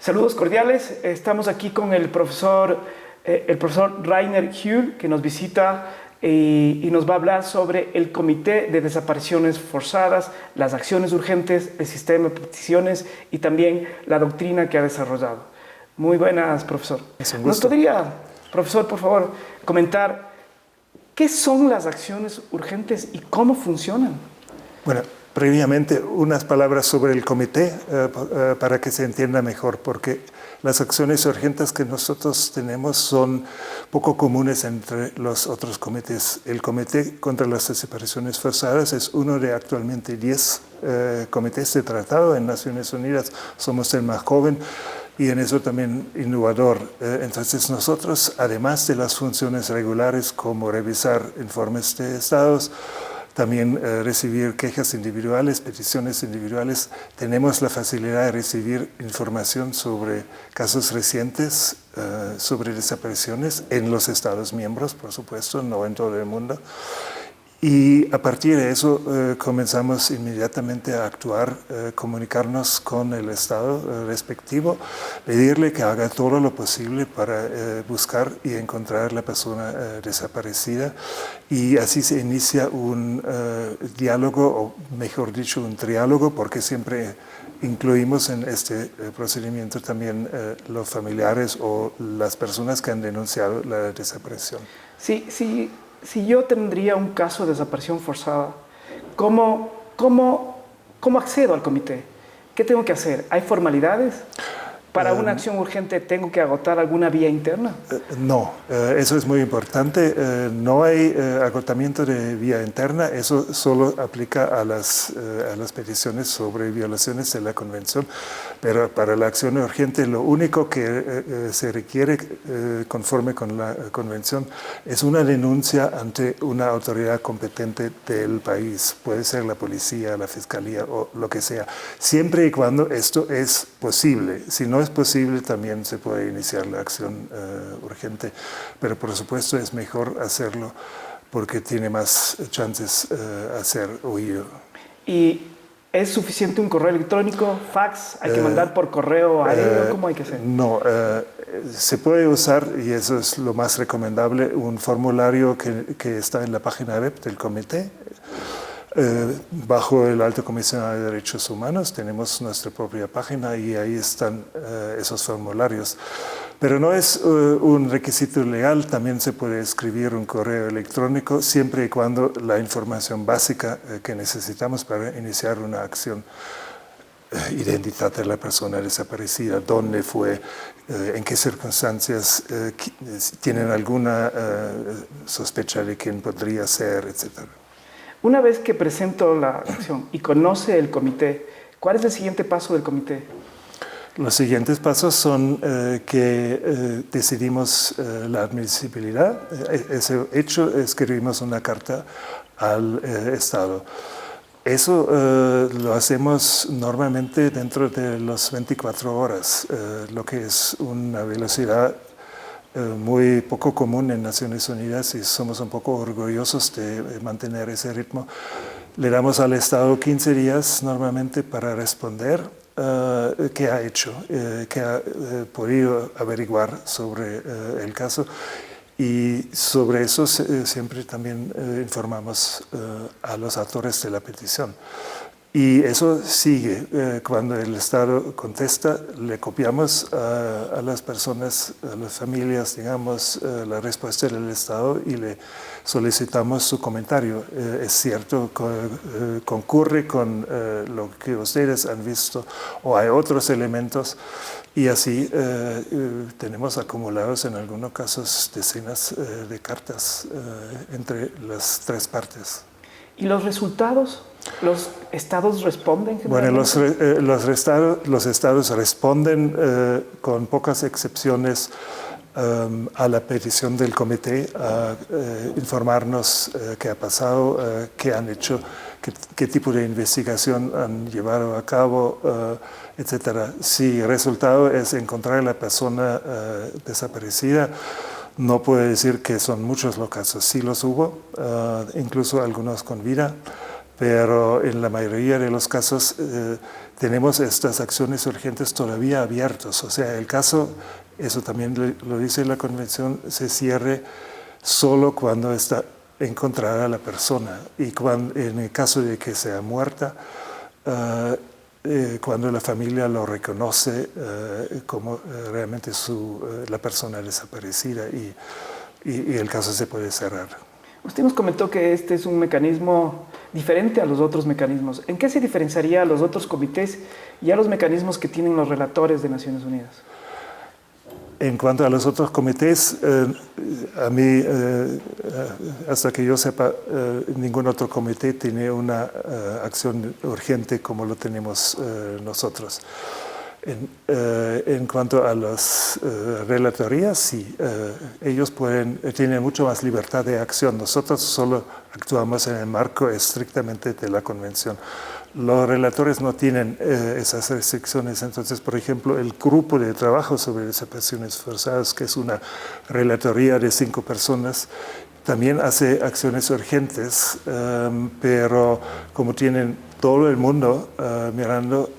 Saludos cordiales. Estamos aquí con el profesor Rainer Hull, que nos visita y nos va a hablar sobre el Comité de Desapariciones Forzadas, las acciones urgentes, el sistema de peticiones y también la doctrina que ha desarrollado. Muy buenas, profesor. Es un gusto. ¿Nos podría, profesor, por favor, comentar qué son las acciones urgentes y cómo funcionan? Bueno, previamente unas palabras sobre el comité para que se entienda mejor, porque las acciones urgentes que nosotros tenemos son poco comunes entre los otros comités. El Comité contra las Desapariciones Forzadas es uno de actualmente 10 comités de tratado en Naciones Unidas. Somos el más joven y en eso también innovador. Entonces nosotros, además de las funciones regulares como revisar informes de estados, también recibir quejas individuales, peticiones individuales. Tenemos la facilidad de recibir información sobre casos recientes, sobre desapariciones en los Estados miembros, por supuesto, no en todo el mundo. Y a partir de eso comenzamos inmediatamente a actuar, comunicarnos con el Estado respectivo, pedirle que haga todo lo posible para buscar y encontrar la persona desaparecida. Y así se inicia un diálogo, o mejor dicho, un triálogo, porque siempre incluimos en este procedimiento también los familiares o las personas que han denunciado la desaparición. Sí. Si yo tendría un caso de desaparición forzada, ¿cómo accedo al comité? ¿Qué tengo que hacer? ¿Hay formalidades? ¿Para una acción urgente tengo que agotar alguna vía interna? No, eso es muy importante. No hay agotamiento de vía interna. Eso solo aplica a las peticiones sobre violaciones de la Convención. Pero para la acción urgente lo único que se requiere conforme con la Convención es una denuncia ante una autoridad competente del país. Puede ser la policía, la fiscalía o lo que sea. Siempre y cuando esto es posible. Si no es posible, también se puede iniciar la acción urgente, pero por supuesto es mejor hacerlo porque tiene más chances a ser oído. ¿Y es suficiente un correo electrónico, fax? ¿Hay que mandar por correo aéreo? ¿Cómo hay que hacer? No, se puede usar, y eso es lo más recomendable, un formulario que está en la página web del comité. Bajo el Alto Comisionado de Derechos Humanos tenemos nuestra propia página y ahí están esos formularios. Pero no es un requisito legal, también se puede escribir un correo electrónico siempre y cuando la información básica que necesitamos para iniciar una acción, identidad de la persona desaparecida, dónde fue, en qué circunstancias, tienen alguna sospecha de quién podría ser, etcétera. Una vez que presento la acción y conoce el comité, ¿cuál es el siguiente paso del comité? Los siguientes pasos son que decidimos la admisibilidad. Ese hecho, escribimos una carta al Estado. Eso lo hacemos normalmente dentro de las 24 horas, lo que es una velocidad muy poco común en Naciones Unidas y somos un poco orgullosos de mantener ese ritmo. Le damos al Estado 15 días normalmente para responder qué ha hecho, qué ha podido averiguar sobre el caso y sobre eso siempre también informamos a los autores de la petición. Y eso sigue. Cuando el Estado contesta, le copiamos a las personas, a las familias, digamos, la respuesta del Estado y le solicitamos su comentario. Es cierto, concurre con lo que ustedes han visto o hay otros elementos y así tenemos acumulados en algunos casos decenas de cartas entre las tres partes. ¿Y los resultados? ¿Los estados responden generalmente? Bueno, los estados responden con pocas excepciones a la petición del comité, a informarnos qué ha pasado, qué han hecho, qué tipo de investigación han llevado a cabo, etc. Si el resultado es encontrar a la persona desaparecida, no puedo decir que son muchos los casos, sí los hubo, incluso algunos con vida. pero en la mayoría de los casos tenemos estas acciones urgentes todavía abiertas. O sea, el caso, eso también lo dice la Convención, se cierre solo cuando está encontrada la persona y en el caso de que sea muerta, cuando la familia lo reconoce como realmente la persona desaparecida y el caso se puede cerrar. Usted nos comentó que este es un mecanismo diferente a los otros mecanismos. ¿En qué se diferenciaría a los otros comités y a los mecanismos que tienen los relatores de Naciones Unidas? En cuanto a los otros comités, a mí, hasta que yo sepa, ningún otro comité tiene una acción urgente como lo tenemos nosotros. En cuanto a las relatorías, sí, ellos tienen mucho más libertad de acción. Nosotros solo actuamos en el marco estrictamente de la Convención. Los relatores no tienen esas restricciones. Entonces, por ejemplo, el grupo de trabajo sobre desapariciones forzadas, que es una relatoría de 5 personas, también hace acciones urgentes, pero como tienen todo el mundo mirando,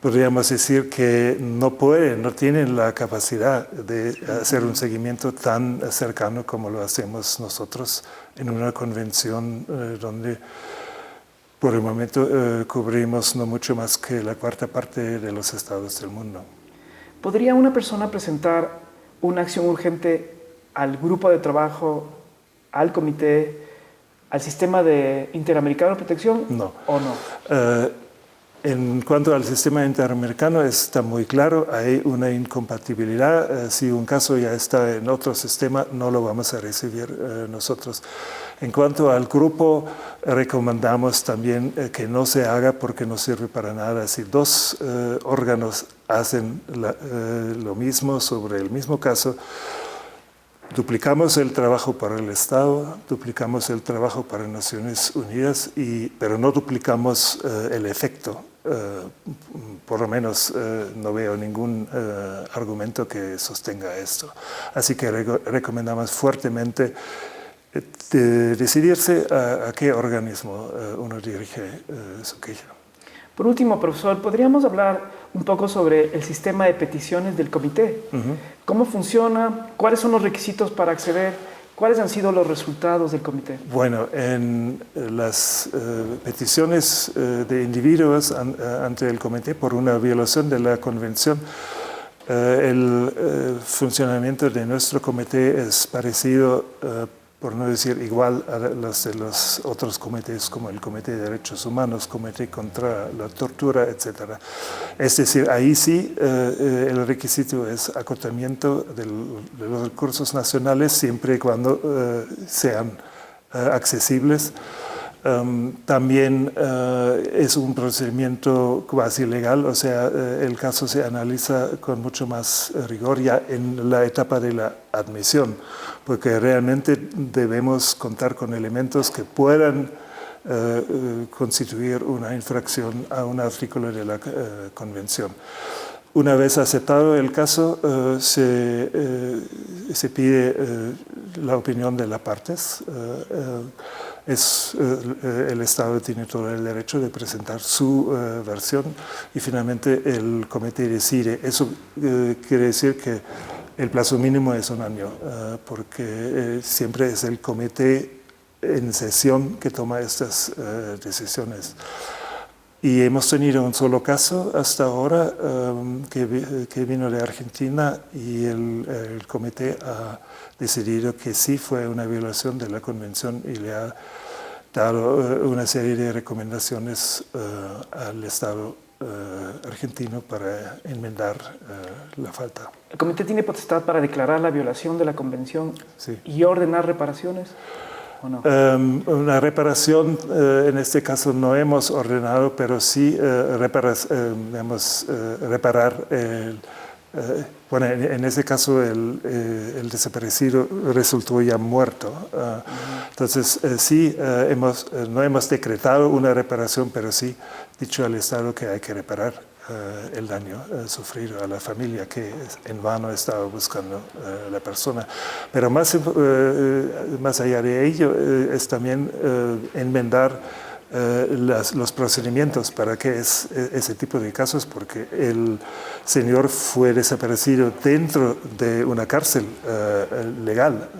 podríamos decir que no tienen la capacidad de hacer un seguimiento tan cercano como lo hacemos nosotros en una convención donde por el momento cubrimos no mucho más que la 1/4 parte de los estados del mundo. ¿Podría una persona presentar una acción urgente al grupo de trabajo, al comité, al sistema interamericano de protección? No. ¿O no? En cuanto al sistema interamericano está muy claro, hay una incompatibilidad. Si un caso ya está en otro sistema, no lo vamos a recibir nosotros. En cuanto al grupo, recomendamos también que no se haga porque no sirve para nada. Si 2 órganos hacen lo mismo sobre el mismo caso, duplicamos el trabajo para el Estado, duplicamos el trabajo para Naciones Unidas, pero no duplicamos el efecto. Por lo menos no veo ningún argumento que sostenga esto. Así que recomendamos fuertemente decidirse a qué organismo uno dirige su queja. Por último, profesor, ¿podríamos hablar un poco sobre el sistema de peticiones del comité? ¿Cómo funciona? ¿Cuáles son los requisitos para acceder? ¿Cuáles han sido los resultados del comité? Bueno, en las peticiones de individuos ante el comité por una violación de la convención, el funcionamiento de nuestro comité es parecido, por no decir igual, a los de los otros comités, como el Comité de Derechos Humanos, Comité contra la Tortura, etc. Es decir, ahí sí el requisito es acotamiento de los recursos nacionales siempre y cuando sean accesibles. También es un procedimiento cuasi legal, o sea, el caso se analiza con mucho más rigor ya en la etapa de la admisión, porque realmente debemos contar con elementos que puedan constituir una infracción a un artículo de la Convención. Una vez aceptado el caso, se pide la opinión de las partes. El Estado tiene todo el derecho de presentar su versión y finalmente el comité decide. Eso quiere decir que el plazo mínimo es 1 año, porque siempre es el comité en sesión que toma estas decisiones. Y hemos tenido un solo caso hasta ahora que vino de Argentina y el comité ha decidido que sí fue una violación de la convención y le ha dado una serie de recomendaciones al Estado argentino para enmendar la falta. ¿El comité tiene potestad para declarar la violación de la convención Sí. y ordenar reparaciones? ¿O no? Una reparación, en este caso no hemos ordenado, pero sí reparar. Bueno, en ese caso el desaparecido resultó ya muerto. Entonces sí, no hemos decretado una reparación, pero sí dicho al Estado que hay que reparar el daño sufrido a la familia que en vano estaba buscando la persona. Pero más allá de ello es también enmendar los procedimientos para que ese tipo de casos, porque el señor fue desaparecido dentro de una cárcel legal,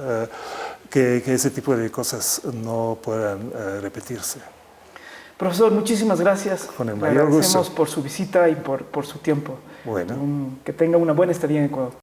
que ese tipo de cosas no puedan repetirse. Profesor, muchísimas gracias. Con el Le mayor agradecemos gusto. por su visita y por su tiempo. Bueno. Que tenga una buena estadía en Ecuador.